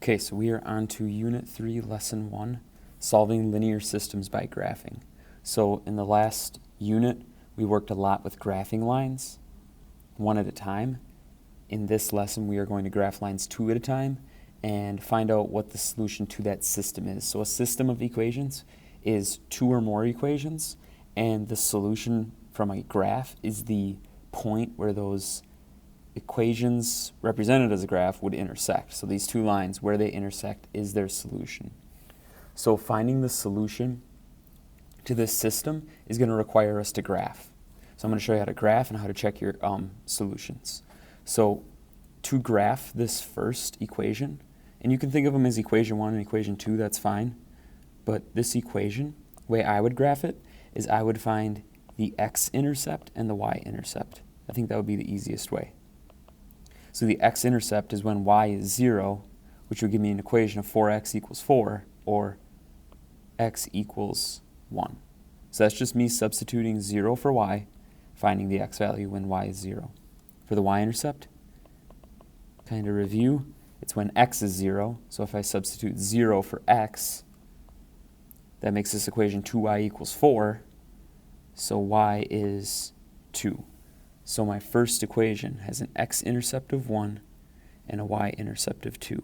Okay, so we are on to Unit 3, Lesson 1, Solving Linear Systems by Graphing. So in the last unit, we worked a lot with graphing lines, one at a time. In this lesson, we are going to graph lines two at a time and find out what the solution to that system is. So a system of equations is two or more equations, and the solution from a graph is the point where those equations represented as a graph would intersect. So these two lines, where they intersect, is their solution. So finding the solution to this system is going to require us to graph. So I'm going to show you how to graph and how to check your solutions. So to graph this first equation, and you can think of them as equation 1 and equation 2, that's fine. But this equation, the way I would graph it, is I would find the x-intercept and the y-intercept. I think that would be the easiest way. So the x-intercept is when y is 0, which would give me an equation of 4x equals 4, or x equals 1. So that's just me substituting 0 for y, finding the x value when y is 0. For the y-intercept, kind of review, it's when x is 0. So if I substitute 0 for x, that makes this equation 2y equals 4. So y is 2. So my first equation has an x-intercept of 1 and a y-intercept of 2.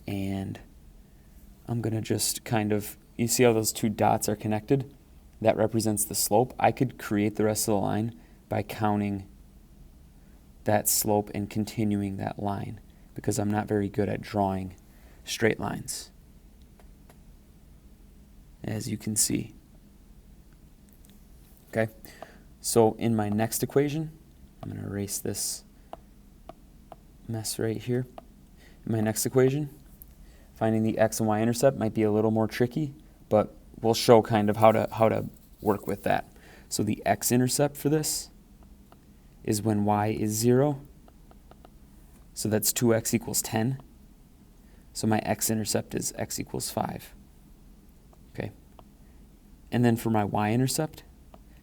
And I'm going to just kind of, you see how those two dots are connected? That represents the slope. I could create the rest of the line by counting that slope and continuing that line, because I'm not very good at drawing straight lines, as you can see. Okay, so in my next equation, I'm going to erase this mess right here. In my next equation, finding the x and y intercept might be a little more tricky, but we'll show kind of how to work with that. So the x-intercept for this is when y is 0. So that's 2x equals 10. So my x-intercept is x equals 5. Okay. And then for my y-intercept,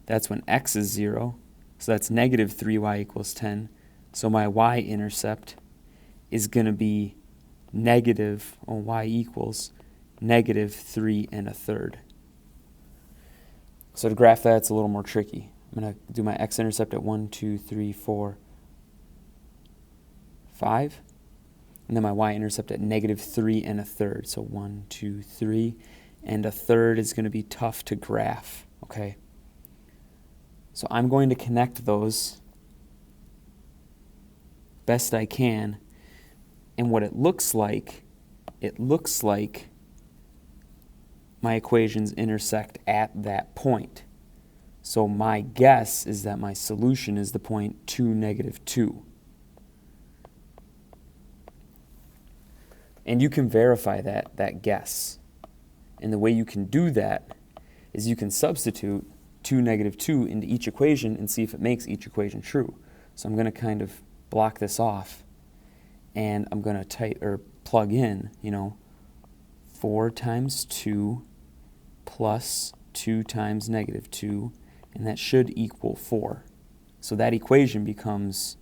that's when x is 0. So that's negative 3y equals 10. So my y-intercept is going to be negative, or y equals negative 3 1/3. So to graph that, it's a little more tricky. I'm going to do my x-intercept at 1, 2, 3, 4, 5. And then my y-intercept at negative 3 1/3. So 1, 2, 3 1/3 is going to be tough to graph, okay? So I'm going to connect those best I can. And what it looks like my equations intersect at that point. So my guess is that my solution is the point 2, negative 2. And you can verify that guess. And the way you can do that is you can substitute 2, negative 2 into each equation and see if it makes each equation true. So I'm going to kind of block this off, and I'm going to plug in, 4 times 2 plus 2 times negative 2, and that should equal 4. So that equation becomes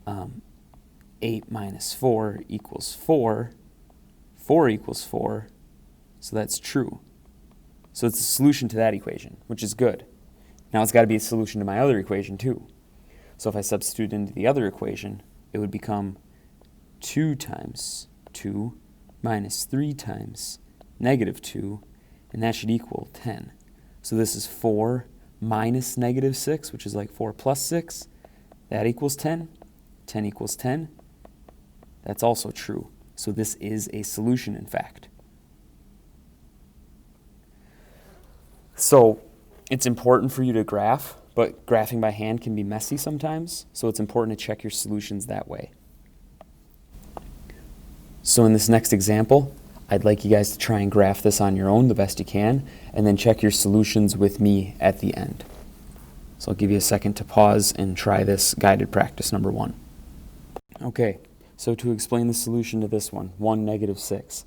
8 minus 4 equals 4. 4 equals 4, so that's true. So it's a solution to that equation, which is good. Now it's got to be a solution to my other equation too. So if I substitute into the other equation, it would become 2 times 2 minus 3 times negative 2, and that should equal 10. So this is 4 minus negative 6, which is like 4 plus 6. That equals 10. 10 equals 10. That's also true. So this is a solution, in fact. So it's important for you to graph, but graphing by hand can be messy sometimes, so it's important to check your solutions that way. So in this next example, I'd like you guys to try and graph this on your own the best you can, and then check your solutions with me at the end. So I'll give you a second to pause and try this guided practice number 1. Okay, so to explain the solution to this one, 1, negative 6,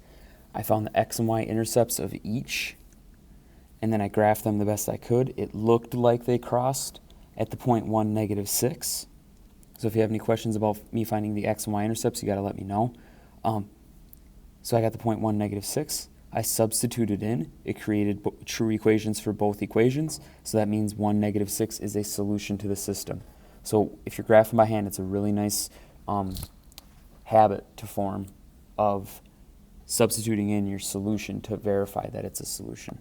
I found the x and y intercepts of each, and then I graphed them the best I could. It looked like they crossed at the point 1, negative 6. So if you have any questions about me finding the x and y intercepts, you got to let me know. So I got the point 1, negative 6. I substituted in. It created true equations for both equations. So that means 1, negative 6 is a solution to the system. So if you're graphing by hand, it's a really nice habit to form of substituting in your solution to verify that it's a solution.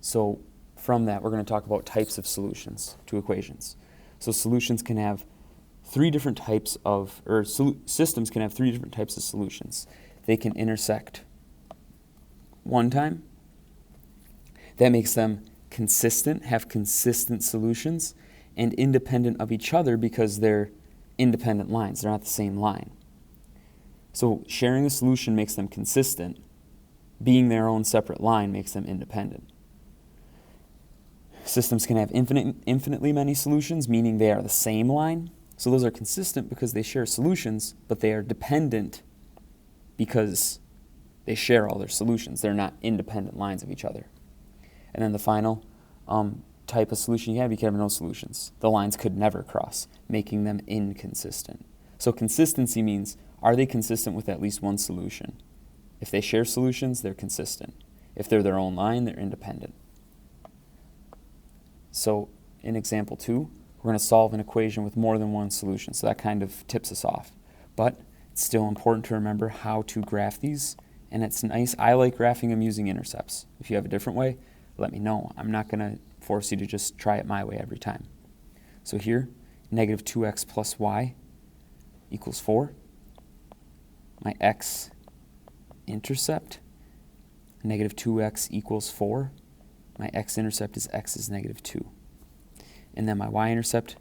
So from that, we're going to talk about types of solutions to equations. So solutions can have systems can have three different types of solutions. They can intersect one time. That makes them consistent, have consistent solutions, and independent of each other because they're independent lines. They're not the same line. So sharing a solution makes them consistent. Being their own separate line makes them independent. Systems can have infinitely many solutions, meaning they are the same line. So those are consistent because they share solutions, but they are dependent because they share all their solutions. They're not independent lines of each other. And then the final type of solution you could have no solutions. The lines could never cross, making them inconsistent. So consistency means, are they consistent with at least one solution? If they share solutions, they're consistent. If they're their own line, they're independent. So in example 2, we're going to solve an equation with more than one solution. So that kind of tips us off. But it's still important to remember how to graph these. And it's nice. I like graphing them using intercepts. If you have a different way, let me know. I'm not going to force you to just try it my way every time. So here, negative 2x plus y equals 4. My x-intercept, negative 2x equals 4. My x-intercept is x is negative 2. And then my y-intercept,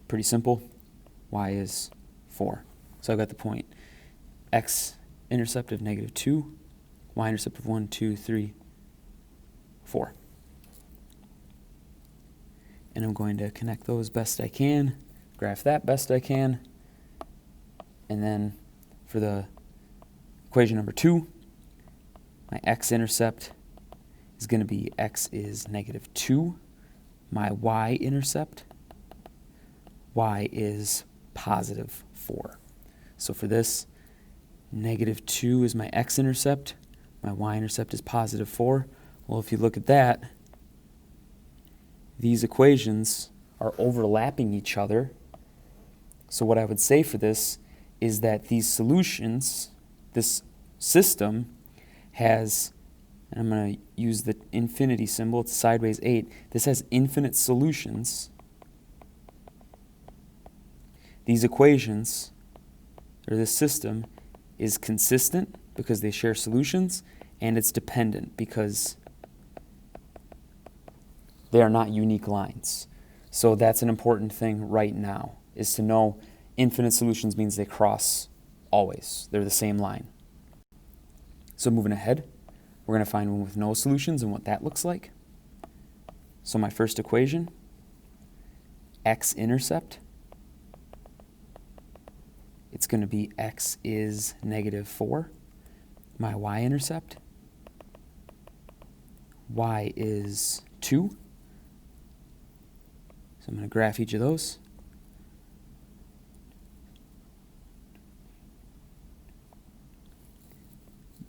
pretty simple, y is 4. So I've got the point x-intercept of negative 2, y-intercept of 1, 2, 3, 4. And I'm going to connect those best I can, graph that best I can, and then for the equation number 2, my x-intercept is going to be x is negative 2. My y-intercept, y is positive 4. So for this, negative 2 is my x-intercept. My y-intercept is positive 4. Well, if you look at that, these equations are overlapping each other. So what I would say for this is that these solutions, this system has, and I'm going to use the infinity symbol, it's sideways 8. This has infinite solutions. These equations, or this system, is consistent because they share solutions, and it's dependent because they are not unique lines. So that's an important thing right now, is to know infinite solutions means they cross always. They're the same line. So moving ahead, we're going to find one with no solutions and what that looks like. So my first equation, x-intercept, it's going to be x is negative 4. My y-intercept, y is 2. So I'm going to graph each of those.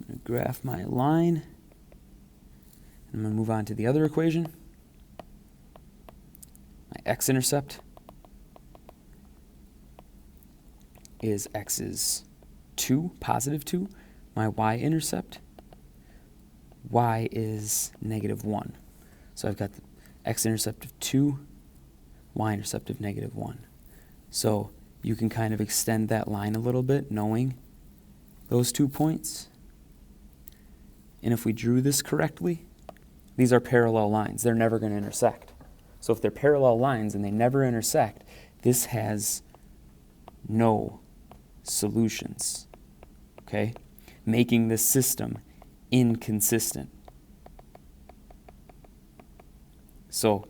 I'm going to graph my line. I'm going to move on to the other equation. My x-intercept is x is 2, positive 2. My y-intercept, y is negative 1. So I've got the x-intercept of 2, y-intercept of negative 1. So you can kind of extend that line a little bit knowing those 2 points. And if we drew this correctly, these are parallel lines. They're never going to intersect. So if they're parallel lines and they never intersect, this has no solutions, okay? Making this system inconsistent. So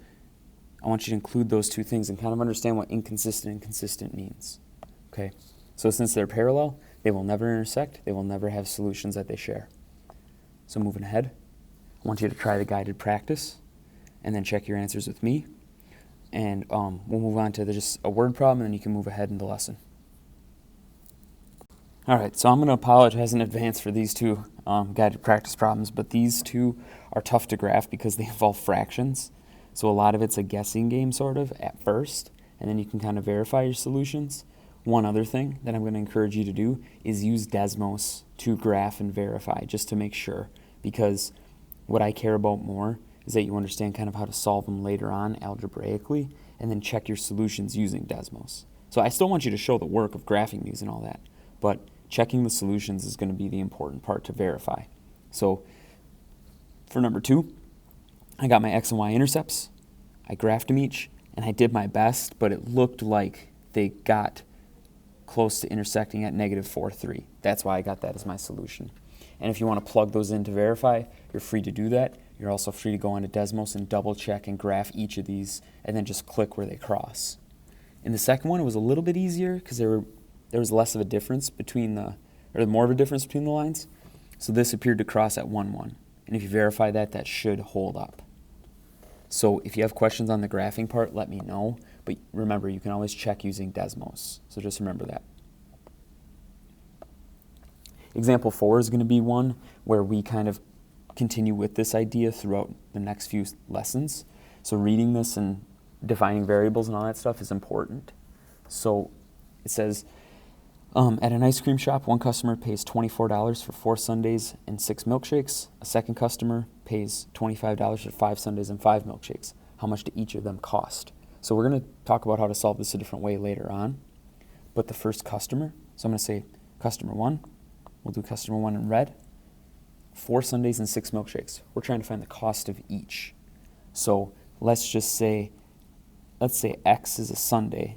I want you to include those 2 things and kind of understand what inconsistent and consistent means, okay? So since they're parallel, they will never intersect. They will never have solutions that they share. So moving ahead, I want you to try the guided practice and then check your answers with me. And we'll move on to just a word problem, and then you can move ahead in the lesson. All right, so I'm going to apologize in advance for these two guided practice problems, but these two are tough to graph because they involve fractions. So a lot of it's a guessing game sort of at first, and then you can kind of verify your solutions. One other thing that I'm going to encourage you to do is use Desmos to graph and verify just to make sure, because what I care about more is that you understand kind of how to solve them later on algebraically and then check your solutions using Desmos. So I still want you to show the work of graphing these and all that, but checking the solutions is going to be the important part to verify. So for number 2, I got my X and Y intercepts. I graphed them each, and I did my best, but it looked like they got close to intersecting at -4, 3. That's why I got that as my solution. And if you want to plug those in to verify, you're free to do that. You're also free to go onto Desmos and double check and graph each of these, and then just click where they cross. In the second one, it was a little bit easier because there was less of a difference between more of a difference between the lines. So this appeared to cross at 1, 1. And if you verify that, that should hold up. So if you have questions on the graphing part, let me know. But remember, you can always check using Desmos. So just remember that. Example 4 is going to be one where we kind of continue with this idea throughout the next few lessons. So reading this and defining variables and all that stuff is important. So it says, at an ice cream shop, one customer pays $24 for 4 sundaes and 6 milkshakes. A second customer pays $25 for 5 sundaes and 5 milkshakes. How much do each of them cost? So we're going to talk about how to solve this a different way later on. But the first customer, so I'm going to say customer 1. We'll do customer 1 in red. 4 sundaes and 6 milkshakes. We're trying to find the cost of each. So let's say X is a sundae.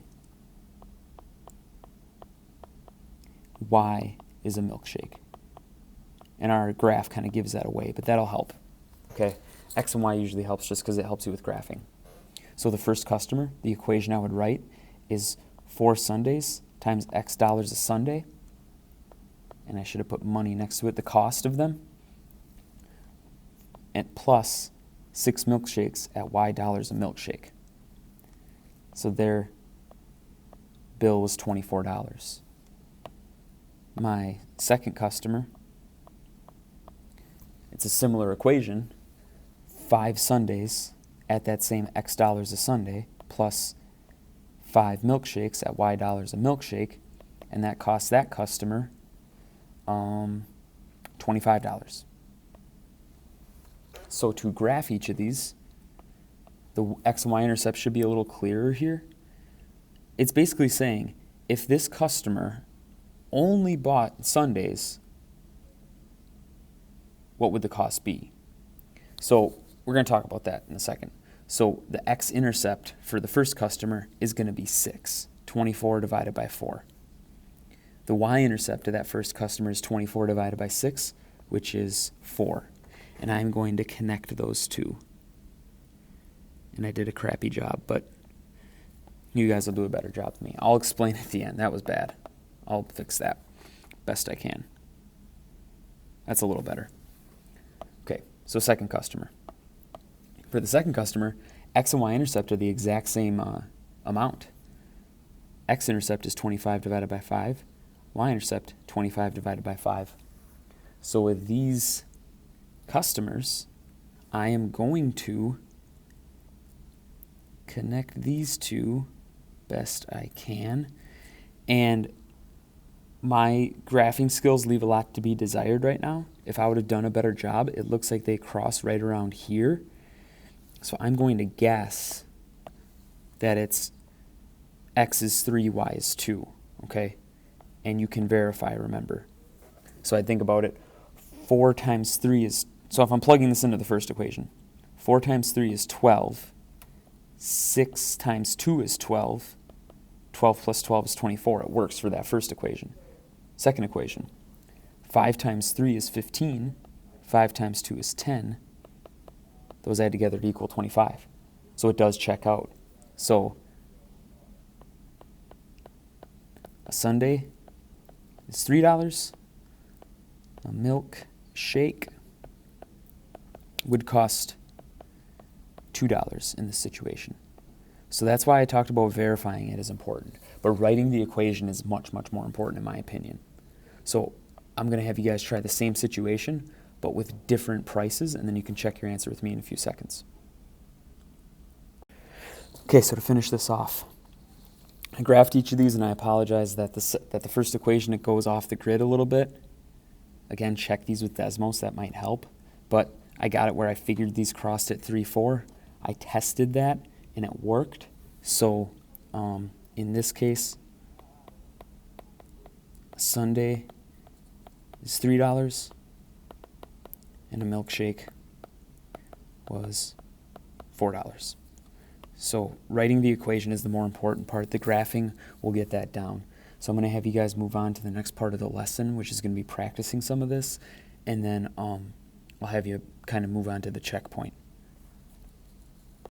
Y is a milkshake. And our graph kind of gives that away, but that'll help. Okay, X and Y usually helps just because it helps you with graphing. So the first customer, the equation I would write is 4 sundaes times X dollars a sundae. And I should have put money next to it, the cost of them, and plus 6 milkshakes at Y dollars a milkshake. So their bill was $24. My second customer, it's a similar equation, 5 sundaes at that same X dollars a sundae plus 5 milkshakes at Y dollars a milkshake, and that costs that customer $25. So to graph each of these, the X and Y intercept should be a little clearer here. It's basically saying if this customer only bought sundaes, what would the cost be? So we're going to talk about that in a second. So the x-intercept for the first customer is going to be 6, 24 divided by 4. The y-intercept of that first customer is 24 divided by 6, which is 4. And I'm going to connect those two. And I did a crappy job, but you guys will do a better job than me. I'll explain at the end. That was bad. I'll fix that best I can. That's a little better. Okay, so second customer. For the second customer, x and y-intercept are the exact same amount. X-intercept is 25 divided by 5. Y-intercept, 25 divided by 5. So with these customers, I am going to connect these two best I can. And my graphing skills leave a lot to be desired right now. If I would have done a better job, it looks like they cross right around here. So I'm going to guess that it's x is 3, y is 2, okay? And you can verify, remember. So I think about it, 4 times 3 is, so if I'm plugging this into the first equation, 4 times 3 is 12, 6 times 2 is 12, 12 plus 12 is 24. It works for that first equation. Second equation, 5 times 3 is 15, 5 times 2 is 10. Those add together to equal 25. So it does check out. So a sundae is $3. A milk shake would cost $2 in this situation. So that's why I talked about verifying it is important. But writing the equation is much, much more important in my opinion. So I'm going to have you guys try the same situation, but with different prices, and then you can check your answer with me in a few seconds. Okay, so to finish this off, I graphed each of these, and I apologize that the first equation, it goes off the grid a little bit. Again, check these with Desmos, that might help. But I got it where I figured these crossed at 3, 4. I tested that, and it worked. So in this case, a sundae is $3, and a milkshake was $4. So writing the equation is the more important part. The graphing, we'll get that down. So I'm going to have you guys move on to the next part of the lesson, which is going to be practicing some of this, and then I'll have you kind of move on to the checkpoint.